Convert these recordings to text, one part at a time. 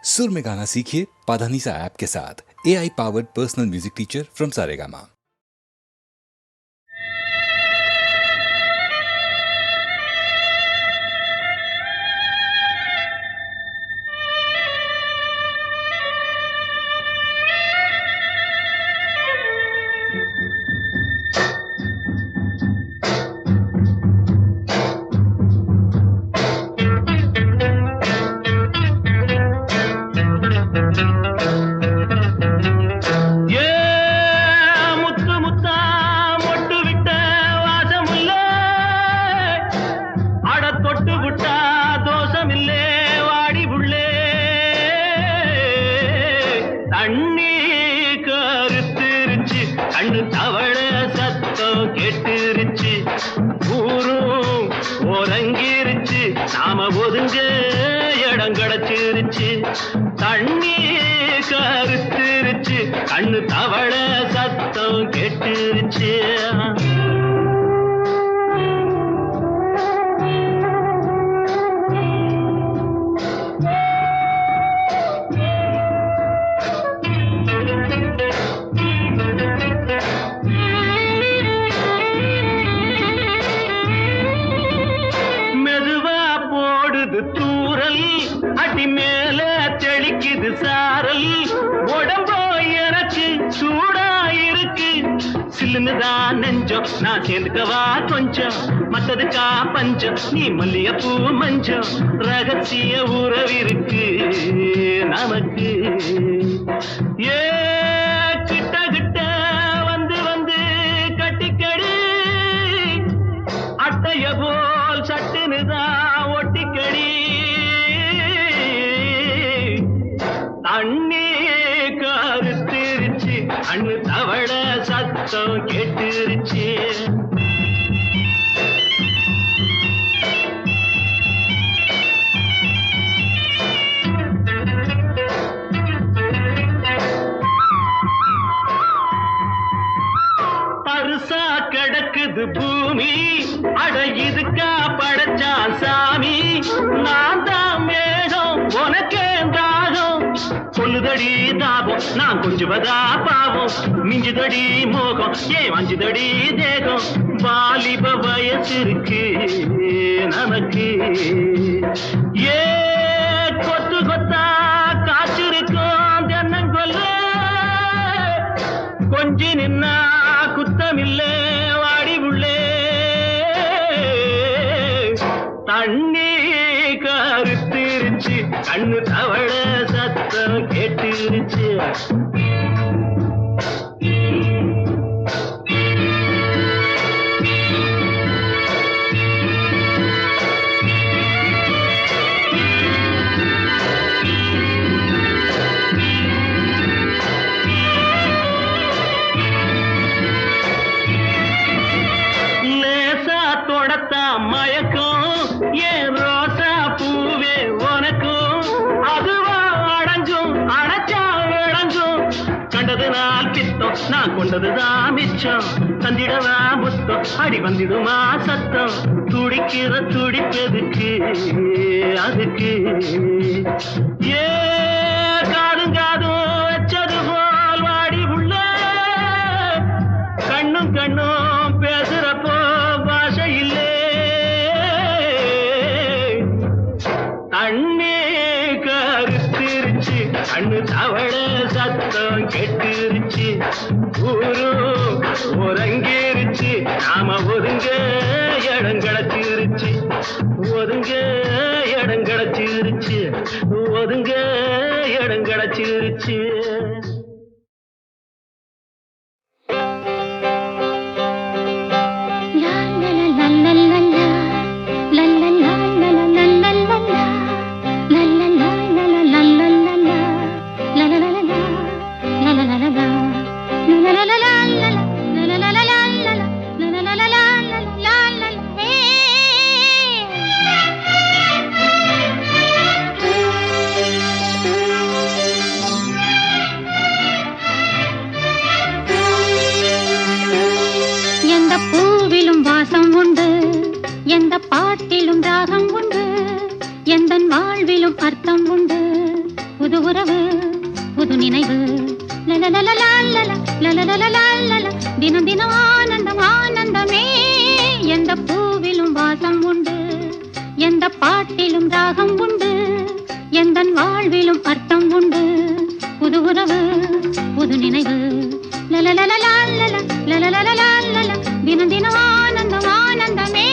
सुर में गाना सीखिए पाधानीसा ऐप के साथ। AI powered personal music teacher from Saregama. நாம ஒதுங்க இடம் கிடைச்சிருச்சு, தண்ணி கருத்துருச்சு, கண்ணு தவள சத்தம் கெட்டுருச்சு. அடி மேல தெளிக்குது சாரல், உடம்போ எனக்கு சூடா இருக்கு, சில்லுன்னுதான் நெஞ்சம், நான் சேர்ந்துக்கவா கொஞ்சம், மத்ததுக்கா பஞ்சம், நீ மல்லிகைப்பூ மஞ்சம், ரகசிய உறவிருக்கு நமக்கு. ஏ கிட்ட கிட்ட வந்து வந்து கட்டிக்கடி, அட்டைய போல் சட்டுனுதான் ஒட்டிக்கடி, தண்ணி கருத்துருச்சு, கண்ணு தவள சத்தம் கேட்டுருச்சு. பருசா கிடக்குது பூமி, அட இதுக்கா படைச்சா சாமி, நான் தான் மேகம் உனக்கே தாகம், சொல்லுதடி தாபம் நான் கொஞ்சுவதா பாவம், மிஞ்சுதடி மோகம் ஏன் வஞ்சுதடி தேகம், வாலிப வயசு இருக்கு நமக்கு. ஏ கொத்து கொத்தா காய்ச்சிருக்கும் தென்னங்கொல்ல, கொஞ்சி நின்னா குத்தமில்லே வாடி உள்ளே, தண்ணி கருத்திருச்சு, கண்ணு தவள சத்தம் கேட்டுருச்சு. மயக்கம் ஏன் ரோசா பூவே உனக்கும், அதுவா அடங்கும் அடைச்சா விளங்கும், கண்டது நாள் பித்தம் நான் கொண்டதுதான் மிச்சம், தந்திடவா முத்தம் அடி வந்திடுமா சத்தம், துடிக்கிற துடிப்பதுக்கு அதுக்கு. ஏ காதும் காதும் வச்சது போல் வாடி உள்ள, கண்ணும் கண்ணும் பேசுறப்போ பாஷை இல்லை, தண்ணி கருத்திருச்சு, கண்ணு தவள சத்தம் கெட்டுருச்சு, ஊரு உறங்கிருச்சு, நாம ஒதுங்க இடம் கிடைச்சிருச்சு, ஒதுங்க இடம் கிடைச்சிருச்சு, ஒதுங்க இடம் கிடைச்சிருச்சு. புது உறவு புது நினைவு தினம் தினம் ஆனந்தம் ஆனந்தமே. எந்த பூவிலும் வாசம் உண்டு, எந்த பாட்டிலும் ராகம் உண்டு, எந்த வாழ்விலும் அர்த்தம் உண்டு. புது உறவு புது நினைவு தினம் தினம் ஆனந்தம் ஆனந்தமே.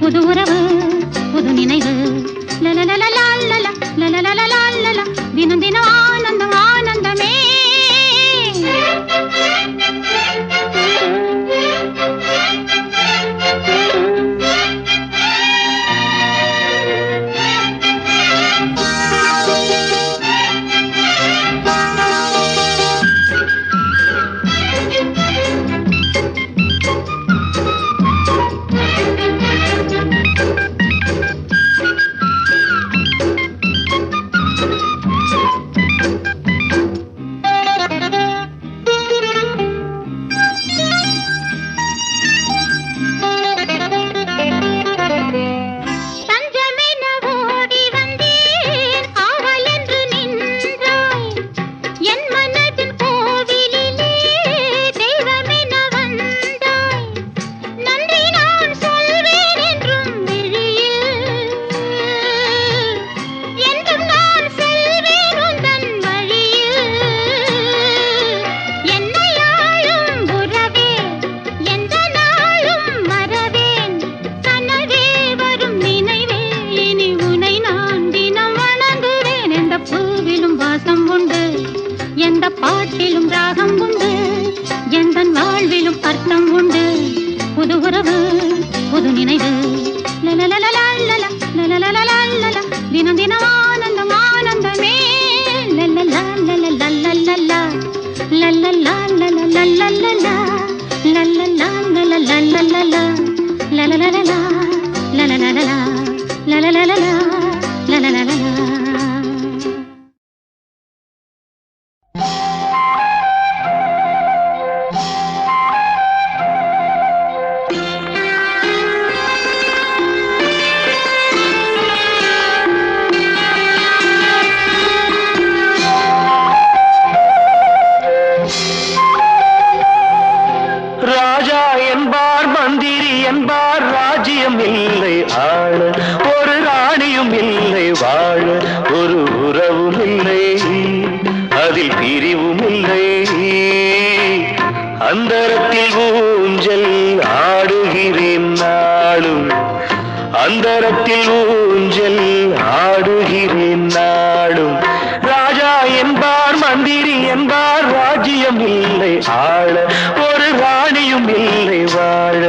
புது உறவு புது நினைவு தினம் தினம் ஆனந்தம் ஆனந்தமே. எந்த பாட்டிலும் ராகம் உண்டு, எந்த வாழ்விலும் அர்த்தம் உண்டு. புது உறவு புது நினைவு தினம் தினம் ஆனந்தம் ஆனந்தமே. என்பார் ராஜ்யம் இல்லை ஆள, ஒரு ராணியும் இல்லை வாழ, ஒரு உறவும் இல்லை அதில் பிரிவும் இல்லை. அந்தரத்தில் ஊஞ்சல் ஆடுகிறேன் நாளும், அந்தரத்தில் ஊஞ்சல் ஆடுகிறேன் நாளும். ராஜா என்பார் மந்திரி என்பார் ராஜ்யம் இல்லை ஆள, ஒரு ராணியும் இல்லை வாழ.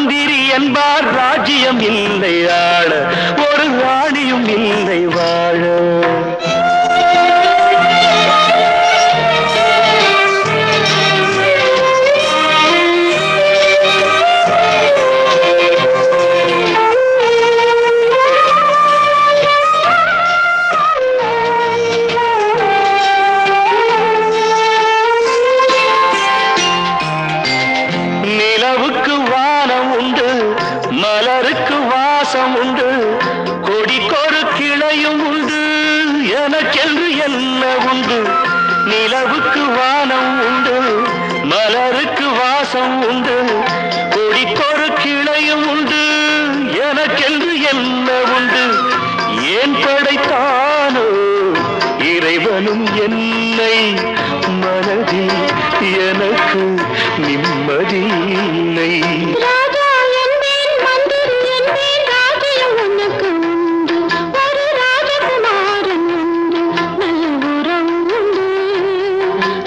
மந்திரி என்பார் ராஜ்யம் இல்லை ஆள ஒரு ராணியும் இல்லை வாழ. நிலவுக்கு வானம் உண்டு, மலருக்கு வாசம் உண்டு, கொடிக்கொரு கிளையும் உண்டு, எனக்கென்று என்ன உண்டு. நிலவுக்கு வானம் உண்டு, மலருக்கு வாசம் உண்டு, கொடிக்கொரு கிளையும் உண்டு, எனக்கென்று என்ன உண்டு. ஏன் படைத்தானோ இறைவனும் என்னை, மனதில் எனக்கு நிம்மதி இல்லை. ராஜா என்பேன், மந்திரி என்பேன், ராஜ்யம் உனக்கு உண்டு. ஒரு ராஜகுமாரன் உண்டு, நல்ல உறவு உண்டு,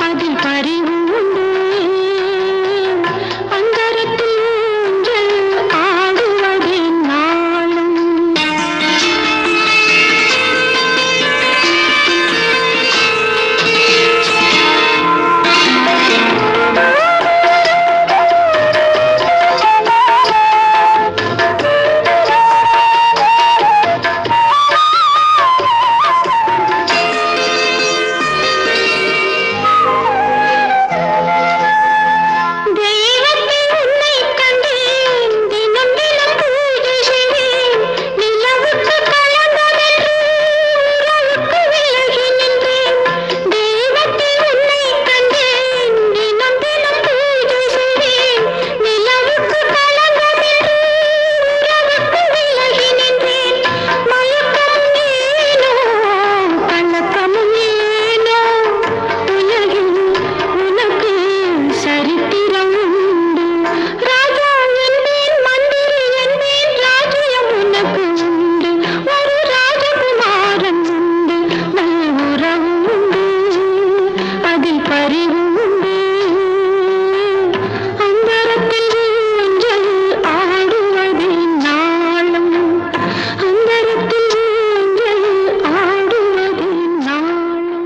அதில் பரிவு உண்டு. அந்தரத்தில் ஊஞ்சல் ஆடுவதே நாளும். தெய்வத்தை உன்னைக் கண்டேன், தினம் தினம் பூஜை செய்தேன். நிலவுக்கு களங்கமென்று உறவுக்கு விலகி நின்றேன். தெய்வத்தை உன்னைக் கண்டேன், தினம் தினம் பூஜை செய்தேன். நிலவுக்கு களங்கமென்று உறவுக்கு விலகி நின்றேன். மயக்கம் ஏனோ, கலக்கமும் ஏனோ, உலகில் உனக்கு சரித்திரம் உண்டு. ராஜா என்பேன், மந்திரி என்பேன், ராஜ்யம் உனக்கு உண்டு. ஒரு ராஜகுமாரன் உண்டு, நல்ல உறவு உண்டு, அதில் பரிவு உண்டு. அந்தரத்தில் ஊஞ்சல் ஆடுவதே நாளும். அந்தரத்தில் ஊஞ்சல் ஆடுவதே நாளும்.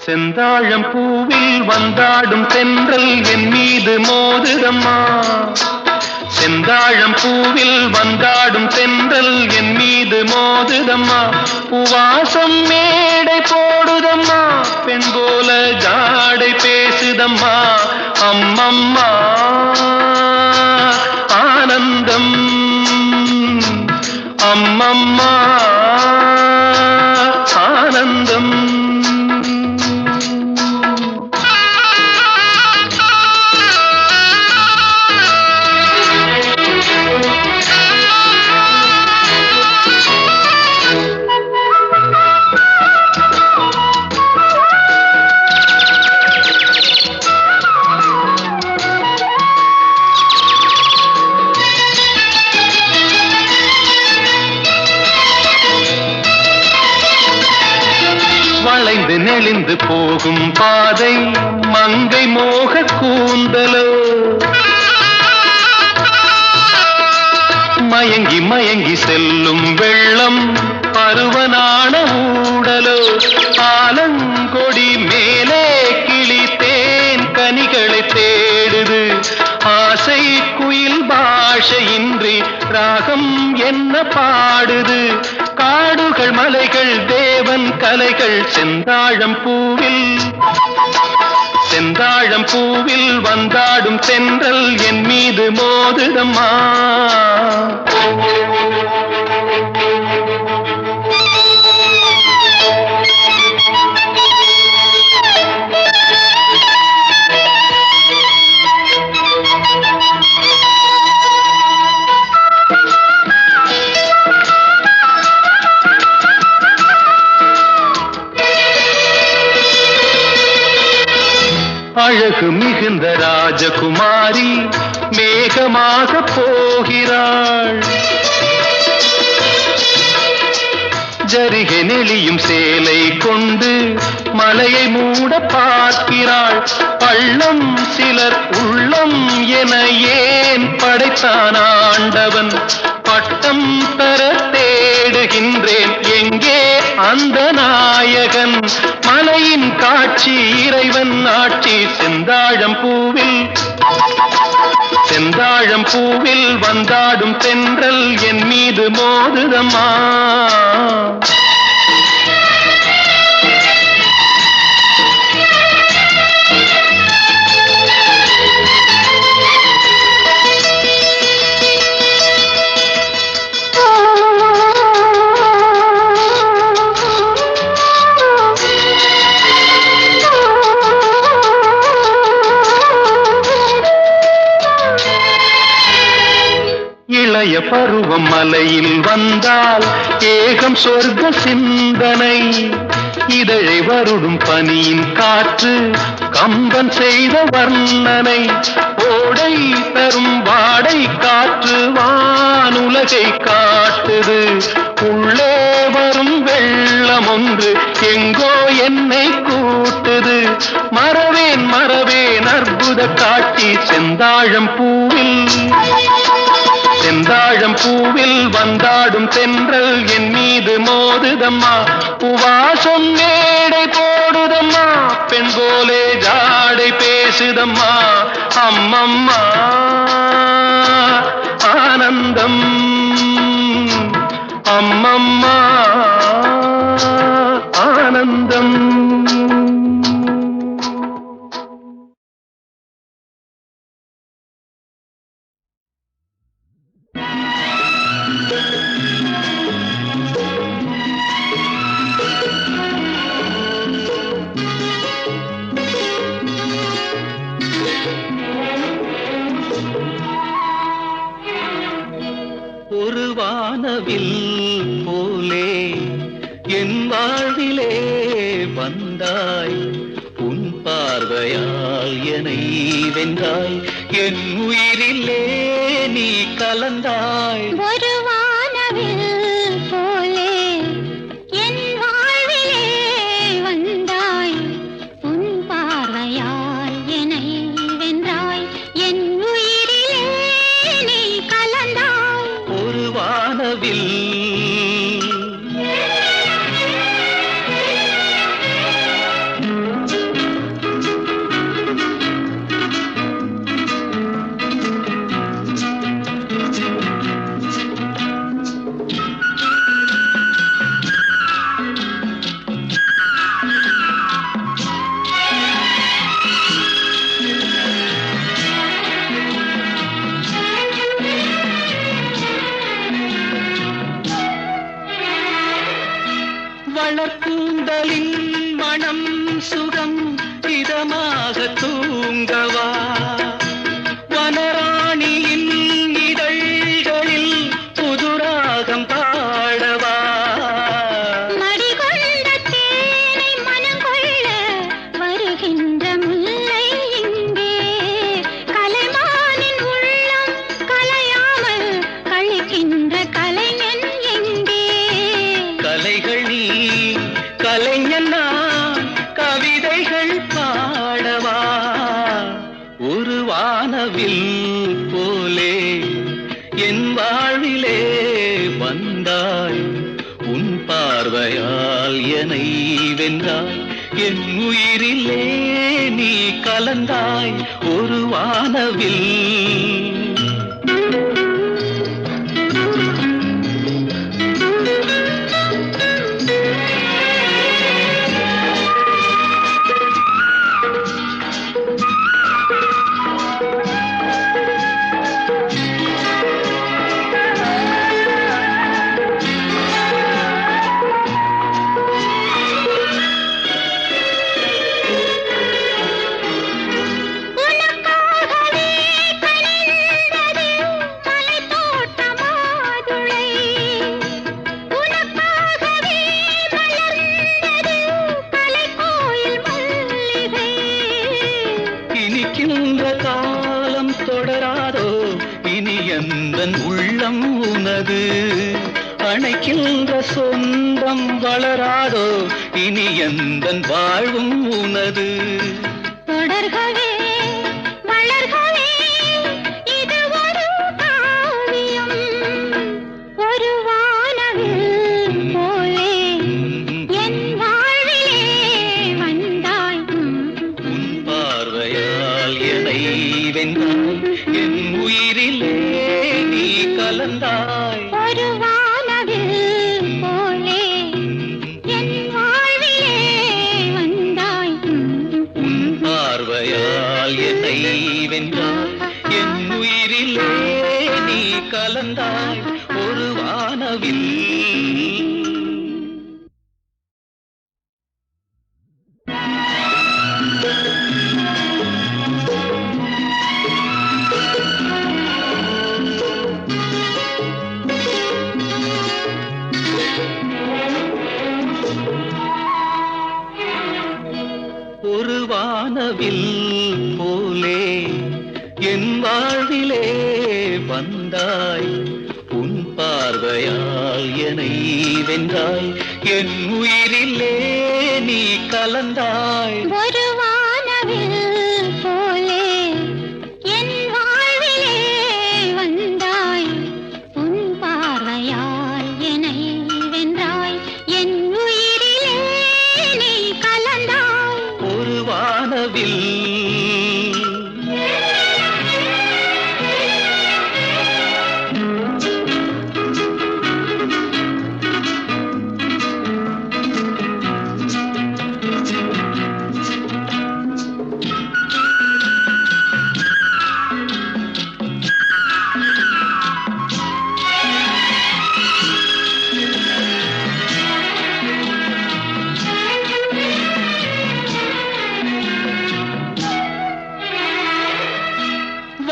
செந்தாழம் பூவில் வந்தாடும் தென்றல் என் மீது மோதுதம்மா. செந்தாழம் பூவில் வந்தாடும் தென்றல் என் மீது மோதுதம்மா. பூவாசம் மேடை போடுதம்மா, பெண் போல ஜாடை பேசுதம்மா. அம்மம்மா ஆனந்தம், அம்மம்மா ஆனந்தம். வளைந்து நெளிந்து போகும் பாதை மங்கை மோக கூந்தலோ, மயங்கி மயங்கி செல்லும் வெள்ளம் பருவனான ஊடலோ. ஆலங்கொடி மேலே கிளி தேன் கனிகளை தேடுது, ஆசை குயில் பாஷையின்றி ராகம் என்ன பாடுது. காடுகள் மலைகள் தேவன் கலைகள் செந்தாழம் பூவில், செந்தாழம் பூவில் வந்தாடும் தென்றல் என் மீது மோதுதம்மா. ராஜகுமாரி மேகமாக போகிறாள். ஜரிகை நெளியும் சேலை கொண்டு மலையை மூட பார்க்கிறாள். பள்ளம் சிலர் உள்ளம் என ஏன் படைத்தான் ஆண்டவன்? பட்டம் பெற தேடுகின்றேன், எங்கே அந்த நாயகன்? மலையின் காட்சி இறைவன் ஆட்சி. செந்தாழம் பூவில் வந்தாடும் தென்றல் என் மீது மோதுதம்மா. இளைய பருவம் மலையில் வந்தால் ஏகம் சொர்க்க சிந்தனை. இதழை வருடும் பனியின் காற்று கம்பன் செய்த வர்ணனை. ஓடை தரும் வாடை காற்று வானுலகை காட்டுது. உள்ளே வரும் வெள்ளம் ஒன்று எங்கோ என்னை கூட்டுது. மறவேன் மறவேன் அற்புத காட்சி. செந்தாழம் பூவில் வந்தாடும் தென்றல் என் மீது மோதுதம்மா. உவாசம் மேடை போடுதம்மா, பெண் போலே ஜாடை பேசுதம்மா. அம்மம்மா ஆனந்தம், அம்மம்மா ஆனந்தம். ஒரு வானவில் போலே என் வாழ்விலே வந்தாய். உன் பார்வையால் என்னை வென்றாய். என் உயிரிலே நீ கலந்தாய். ஒரு வானவில் போலே என் வாழ்விலே வந்தாய். உன் பார்வையால் என்னை வென்றாய். என் உயிரிலே நீ கலந்தாய். ஒரு வானவில் வளர்க்கூந்தலின் மனம் சுகம் இதமாக தூங்கவா. வனராணியின் இதழ்களில் புதுராகம் பாடவா. மடிகொண்ட தேனை மனம் கொள்ள வருகின்ற முல்லை இங்கே. கலைமானின் உள்ளம் கலையாமல் கழிக்கின்ற கலைஞன் எங்கே? கலைகள் நீ கலைஞன் நான், கவிதைகள் பாடவா. ஒரு வானவில் போலே என் வாழ்விலே வந்தாய். உன் பார்வையால் என்னை வென்றாய். என் உயிரிலே நீ கலந்தாய். ஒரு வானவில் உனக்காகவே கனிந்த உனது அணைக்கின்ற சொந்தம் வளராதோ இனி எந்தன் வாழ்வும் உனது தொடர்கவே வளர்கவே இது ஒரு காவியம் ஒரு வானவில் போலே என் வாழ்விலே வந்தாய் உன் பார்வையால் என்னை வென்றாய் என் உயிரிலே நீ கலந்தாய் ஒரு வானவில் போலே என் வாழ்விலே வந்தாய் உன் பார்வையால் என்னை வென்றாய் என் உயிரிலே நீ கலந்தாய் ஒரு வானவில் ஒரு வானவில் போலே என் வாழ்விலே வந்தாய் உன் பார்வையால் என்னை வென்றாய் என் உயிரிலே நீ கலந்தாய் ஒரு வானவில் போலே என் வாழ்விலே வந்தாய் உன் பார்வையால் என்னை வென்றாய் என் உயிரிலே நீ கலந்தாய் ஒரு வானவில்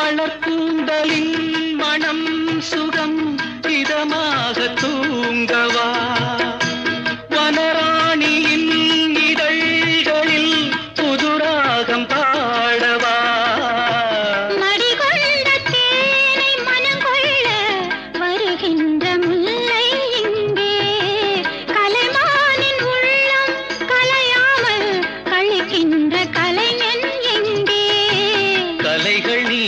வளர்க்கூந்தலின் மனம் சுகம் இதமாக தூங்கவா வனராணியின் இதழ்களில் புதுராகம் பாடவா மடிகொண்ட தேனை மனம் கொள்ள வருகின்ற முல்லை இங்கே கலைமானின் உள்ளம் கலையாமல் கழிக்கின்ற கலைஞன் எங்கே கலைகள் நீ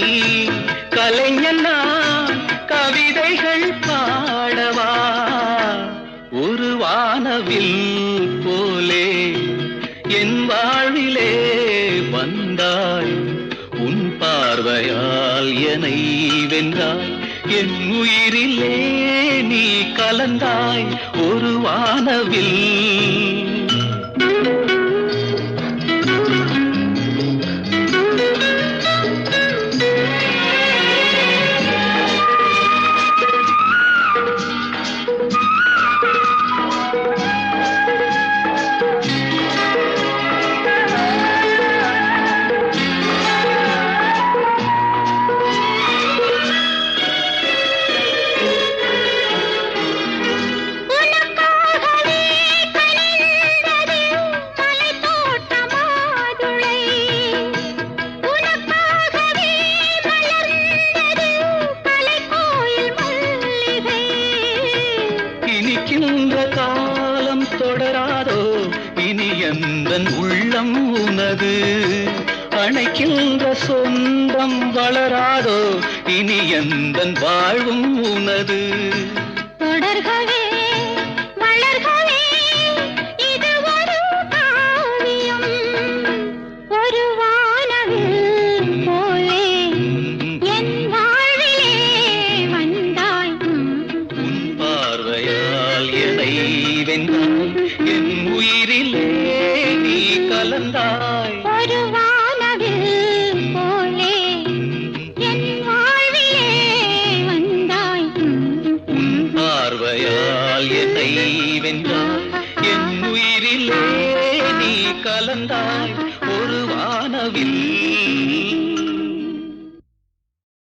கலைஞன் நான் கவிதைகள் பாடவா ஒரு வானவில் போலே என் வாழ்விலே வந்தாய் உன் பார்வையால் என்னை வென்றாய் என் உயிரிலே நீ கலந்தாய் ஒரு வானவில் உனக்காகவே கனிந்தது மலைத்தோட்ட மாதுளை உனக்காகவே மலர்ந்தது கலைக்கோயில் மல்லிகை இனிக்கின்ற காலம் தொடராதோ இனி எந்தன் உள்ளம் உனது அணைக்கின்ற சொந்தம் வளராதோ இனி எந்தன் வாழ்வும் உனது தொடர்கவே வளர்கவே இது ஒரு காவியம் ஒரு வானவில் போலே என் வாழ்விலே வந்தாய் உன் பார்வையால் என்னை வென்றாய் என் உயிரிலே நீ கலந்தாய் ஒரு வானவில் போலே என் வாழ்விலே வந்தாய் உன் பார்வையால் என்னை வென்றாய் என் உயிரிலே நீ கலந்தாய் ஒரு வானவில்